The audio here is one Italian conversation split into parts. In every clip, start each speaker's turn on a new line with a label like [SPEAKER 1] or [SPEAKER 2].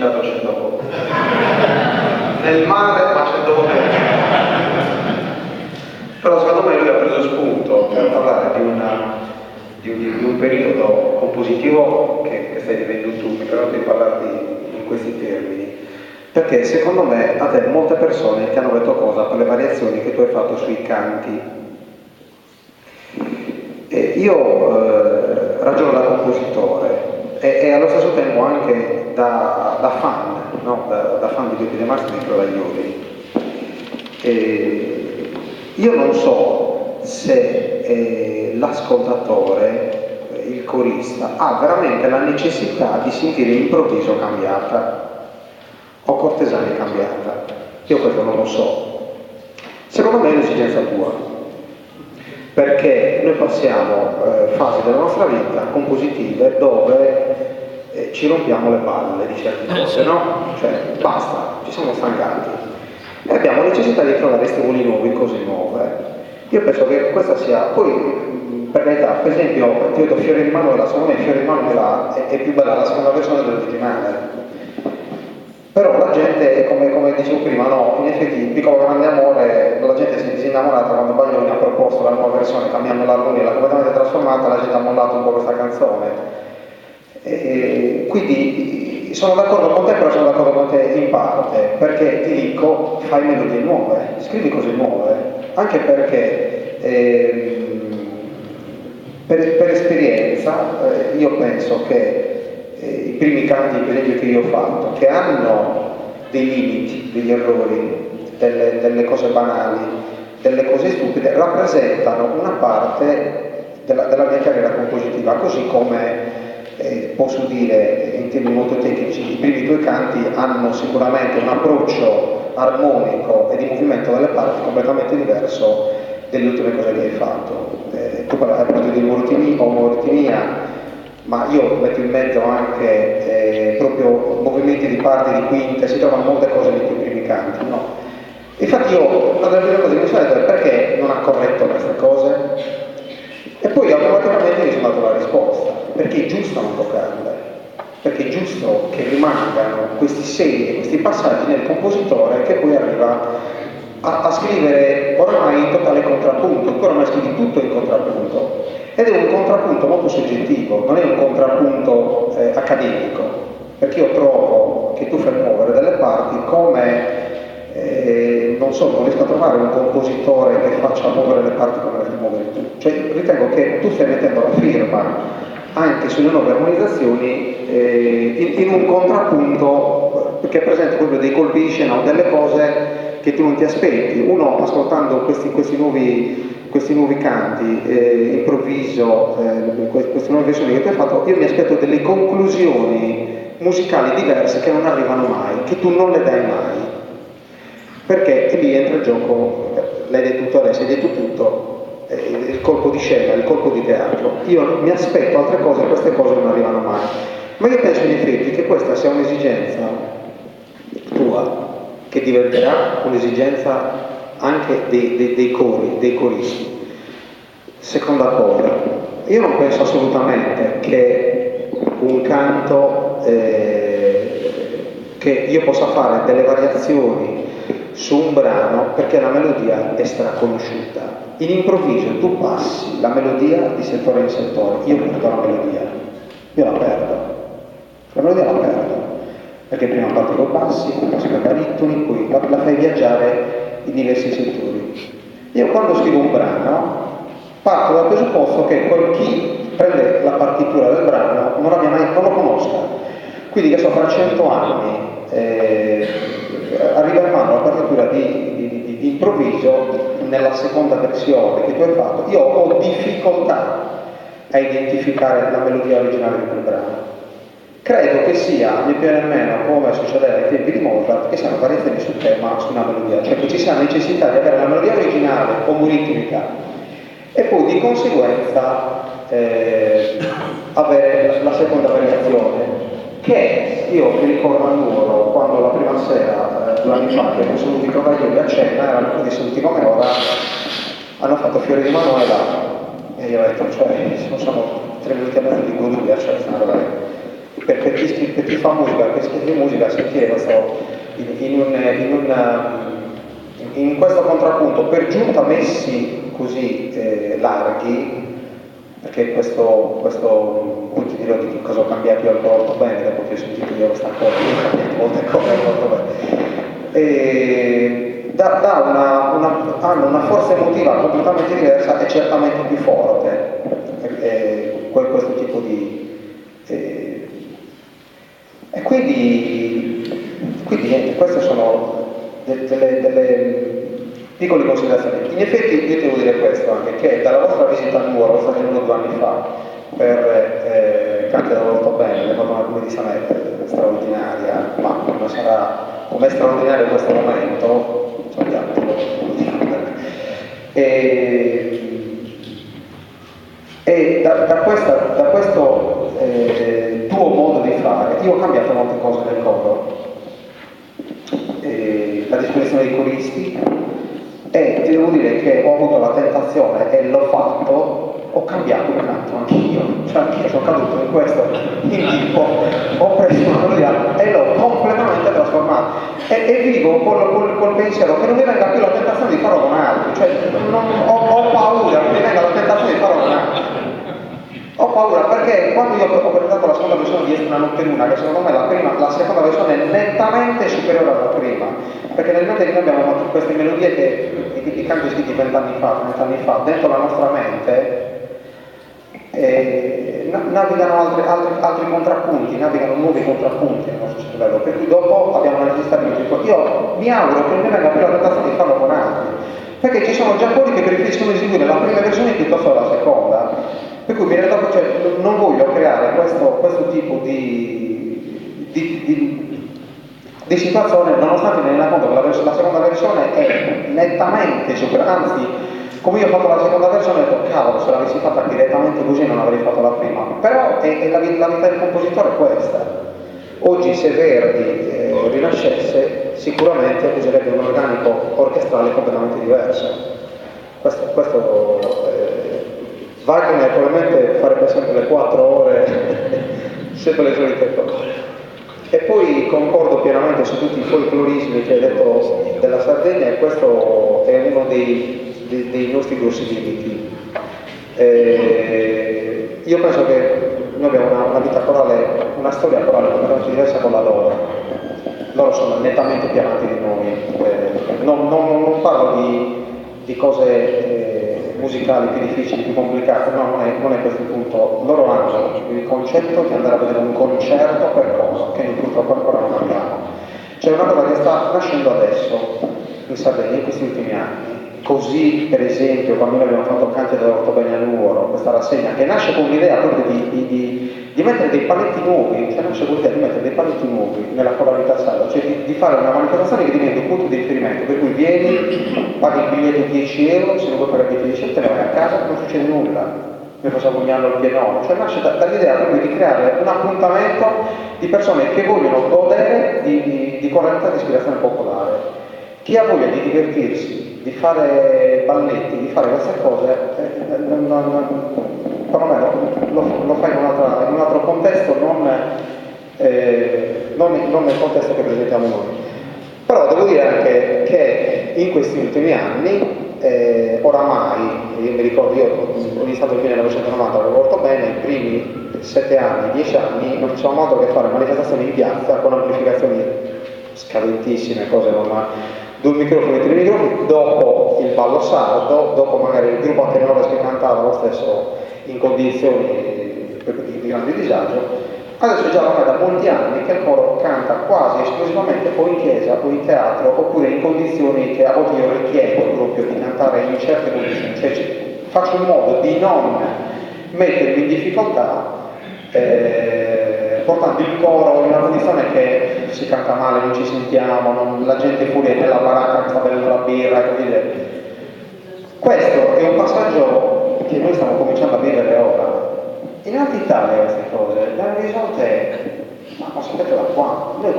[SPEAKER 1] citato 100 volte. Nel male, ma 100 volte. Però secondo me lui ha preso spunto per parlare di un periodo compositivo che stai vivendo tu, mi permetto di parlarti in questi termini, perché secondo me a te molte persone ti hanno detto cosa per le variazioni che tu hai fatto sui canti. E io ragiono da compositore e allo stesso tempo anche da fan, no? da fan di Giochi dei Mastri di Crodaglioli. Io non so se l'ascoltatore, il corista, ha veramente la necessità di sentire improvviso cambiata o cortesani cambiata. Io questo non lo so. Secondo me è un'esigenza tua, perché noi passiamo fasi della nostra vita compositive dove ci rompiamo le palle di certe cose, no? Cioè basta, ci siamo stancati. E abbiamo necessità di trovare stimoli nuovi, cose nuove. Io penso che questa sia, poi per carità, per esempio, ti vedo Fiore di Manuela, secondo me Fiore di Manuela è più bella la seconda versione dell'originale. Però la gente, come dicevo prima, no, in effetti il Piccolo Grande Amore, la gente si è disinnamorata quando Baglioni ha proposto la nuova versione, cambiando l'armonia, l'ha completamente trasformata, la gente ha mollato un po' questa canzone. Quindi sono d'accordo con te, però sono d'accordo con te in parte, perché ti dico, fai melodie nuove, scrivi cose nuove, anche perché per esperienza io penso che i primi canti, per esempio, che io ho fatto, che hanno dei limiti, degli errori, delle cose banali, delle cose stupide, rappresentano una parte della mia carriera compositiva, così come posso dire in termini molto tecnici, i primi due canti hanno sicuramente un approccio armonico e di movimento delle parti completamente diverso delle ultime cose che hai fatto. Tu hai parlato di monoritmia, ma io metto in mezzo anche proprio movimenti di parte, di quinte, si trovano molte cose nei tuoi primi canti, no? Infatti io, una delle prime cose che mi sono detto è perché non ha corretto queste cose? E poi automaticamente mi sono dato la risposta, perché è giusto non toccarle, perché è giusto che rimangano questi segni, questi passaggi nel compositore che poi arriva a scrivere oramai in totale contrappunto, tu oramai scrivi tutto in contrappunto, ed è un contrappunto molto soggettivo, non è un contrappunto accademico, perché io trovo che tu fai muovere delle parti come, non so, non riesco a trovare un compositore che faccia muovere le parti come le fai muovere tu, cioè ritengo che tu stai mettendo la firma anche sulle nuove armonizzazioni in un contrappunto che presenta proprio dei colpisce, no? Delle cose che tu non ti aspetti. Uno ascoltando questi nuovi canti improvviso, queste nuove versioni che tu hai fatto, io mi aspetto delle conclusioni musicali diverse che non arrivano mai, che tu non le dai mai, perché lì entra in gioco, l'hai detto tu adesso, hai detto tutto, il colpo di scena, il colpo di teatro. Io mi aspetto altre cose, queste cose non arrivano mai, ma io penso in effetti che questa sia un'esigenza tua, che diventerà un'esigenza anche dei cori, dei coristi. Seconda cosa, io non penso assolutamente che un canto, che io possa fare delle variazioni su un brano perché la melodia è straconosciuta. In improvviso tu passi la melodia di settore in settore, io perdo la melodia, io la melodia la perdo, perché prima parti con bassi, poi passi con baritoni, poi la fai viaggiare in diversi settori. Io quando scrivo un brano parto dal presupposto che chi prende la partitura del brano non lo conosca, quindi che so, fra 100 anni arriva in mano la partitura di improvviso nella seconda versione che tu hai fatto, io ho difficoltà a identificare la melodia originale di quel brano. Credo che sia, né più né meno, come succedeva ai tempi di Mozart, che siano variazioni sul tema, su una melodia, cioè che ci sia necessità di avere la melodia originale omoritmica e poi di conseguenza avere la seconda variazione, che io mi ricordo ancora quando la prima sera, 2 anni fa, che abbiamo saluti i Crodaglioli a cena, erano tutti saluti come ora, hanno fatto Fiore di Manuela e io ho detto, cioè, sono 3 minuti e mezzo di goduria, cioè, una roba per chi fa musica, per chi scrive musica, sentire questo in questo contrappunto per giunta messi così larghi, perché questo poi ti dirò di che cosa ho cambiato io al corpo bene, dopo che ho sentito io questa cosa, io ho cambiato molte cose al corpo bene. Hanno una forza emotiva completamente diversa e certamente più forte, questo tipo di... e quindi niente, queste sono delle piccole considerazioni. In effetti io devo dire questo anche, che dalla vostra visita a Nuoro, stata venuto 2 anni fa, per che anche lavorato bene, abbiamo fatto una commissione straordinaria, ma non sarà come straordinario questo momento, e da questo tuo modo di fare, io ho cambiato molte cose nel coro, la disposizione dei coristi, e ti devo dire che ho avuto la tentazione e l'ho fatto, ho cambiato il canto anch'io, cioè anch'io sono caduto in questo, quindi ho preso una melodia e l'ho completamente trasformata e vivo col pensiero che non mi venga più la tentazione di farlo con altri, cioè ho paura che mi venga la tentazione di farlo con altri. Ho paura perché quando io ho presentato la seconda versione di Estra Notte Luna, che secondo me la seconda versione è nettamente superiore alla prima, perché nel mente noi abbiamo fatto queste melodie che i canti scritti 20 anni fa, 30 anni fa, dentro la nostra mente navigano altri contrappunti, navigano nuovi contrappunti nel nostro cervello, per cui dopo abbiamo una necessità di tipo. Io mi auguro che non mi venga più la tentazione di farlo con altri, perché ci sono già quelli che preferiscono eseguire la prima versione piuttosto che la seconda. Per cui mi rendo conto, cioè, non voglio creare questo tipo di situazione, nonostante mi renda conto che la seconda versione è nettamente superiore, anzi, come io ho fatto la seconda versione ho detto, cavolo, se l'avessi fatta direttamente così non avrei fatto la prima, però la vita del compositore è questa. Oggi se Verdi rinascesse, sicuramente userebbe un organico orchestrale completamente diverso. Wagner probabilmente farebbe sempre le 4 ore, sempre le solite cose. E poi concordo pienamente su tutti i folclorismi che hai detto della Sardegna, e questo è uno dei nostri grossi limiti. Io penso che noi abbiamo una vita corale, una storia corale completamente diversa con la loro. Loro sono nettamente più avanti di noi. Non parlo di cose musicali più difficili, più complicate, no, non è questo il punto. Loro hanno il concetto di andare a vedere un concerto per cosa, che noi purtroppo ancora non abbiamo. C'è una cosa che sta nascendo adesso in Sardegna in questi ultimi anni. Così, per esempio, quando noi abbiamo fatto Canti dell'Orto Bene a Nuoro, questa rassegna, che nasce con l'idea proprio di mettere dei paletti nuovi, cioè nasce con l'idea di mettere dei paletti nuovi nella coralità sarda, cioè di fare una manifestazione che diventa un punto di riferimento, per cui vieni, paghi il biglietto 10 euro, se non vuoi pagare il biglietto 10 euro te ne vai a casa, non succede nulla. Noi facciamo ogni anno il pieno, cioè nasce dall'idea proprio di creare un appuntamento di persone che vogliono godere di coralità di ispirazione popolare. Chi ha voglia di divertirsi, di fare balletti, di fare queste cose, perlomeno lo fa in un altro contesto, non nel contesto che presentiamo noi. Però devo dire anche che in questi ultimi anni, oramai, io mi ricordo, io ho iniziato nel 1990, avevo volto bene, i primi 7 anni, 10 anni, non facevamo altro che fare manifestazioni in piazza con amplificazioni scadentissime, cose normali. 2 microfoni, 3 microfoni, dopo il ballo sardo, dopo magari il gruppo Atenores che cantava lo stesso in condizioni di grande disagio. Adesso già ormai da molti anni che il coro canta quasi esclusivamente o in chiesa o in teatro, oppure in condizioni che a volte io richiedo proprio di cantare in certe condizioni, cioè faccio in modo di non mettermi in difficoltà portando il coro in una condizione che si canta male, non ci sentiamo, la gente fuori è nella baracca che sta bevendo la birra e così via. Questo è un passaggio che noi stiamo cominciando a vivere ora. In Alta Italia queste cose le hanno risolte, ma sapete da quando? Noi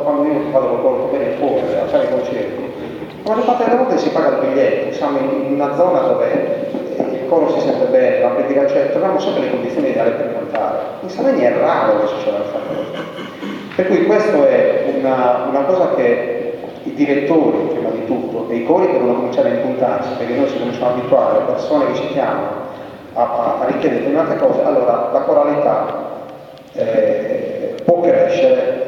[SPEAKER 1] quando io vado col coro bene fuori a fare i concerti, la maggior parte delle volte si paga il biglietto, siamo in una zona dove il il coro si sente bene, la preghiera c'è, troviamo sempre le condizioni ideali per cantare. In Sardegna è raro che succeda questa cosa. Per cui questo è una cosa che i direttori, prima di tutto, e i cori devono cominciare a impuntarsi, perché noi ci cominciamo a abituare, le persone che ci chiamano a richiedere determinate cose, allora la coralità può crescere